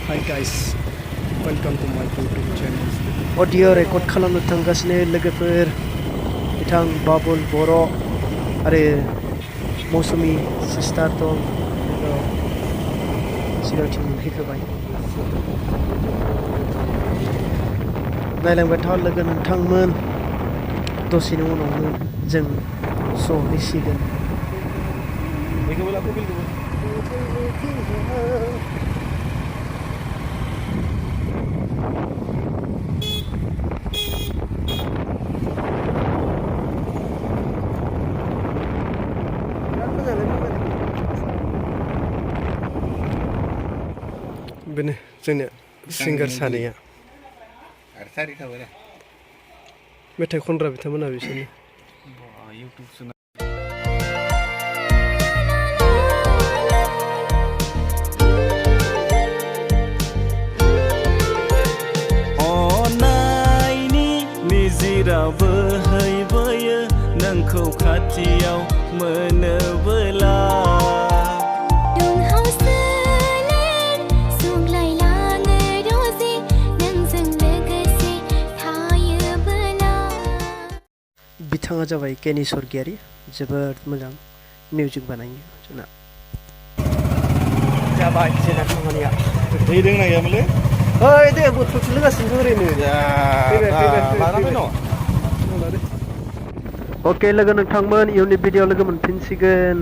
Hi guys, welcome to my YouTube channel. Audio record खालामनो थांगासिनो लोगोफोर बिथां बाबुल बर' आरो मौसुमि सिस्टार दं सिगांथिं मोनहैखाबाय नायलांबाय था लोगो नोंथांमोन दसेनि उनावनो जों सहैसिगोन बेनो जोंनिया सिंगार सानैया मेथाइ खनग्रा बिथांमोना बिसोरनो अनायनि निजिरा बोहैबोयो नोंखौ खाथियाव मोनोबोला बिथाङा जाबाय केनि सरगियारि जोबोद मोजां मिउजिक बानायो जोंना जाबाय जोंना खामानिया दै लोंना गैयामोनलै ओइ दे बथलसो लोंगासिनो ओरैनो अके लोगो नोंथांमोन इयुननि भिडिअ लोगो मोनफिनसिगोन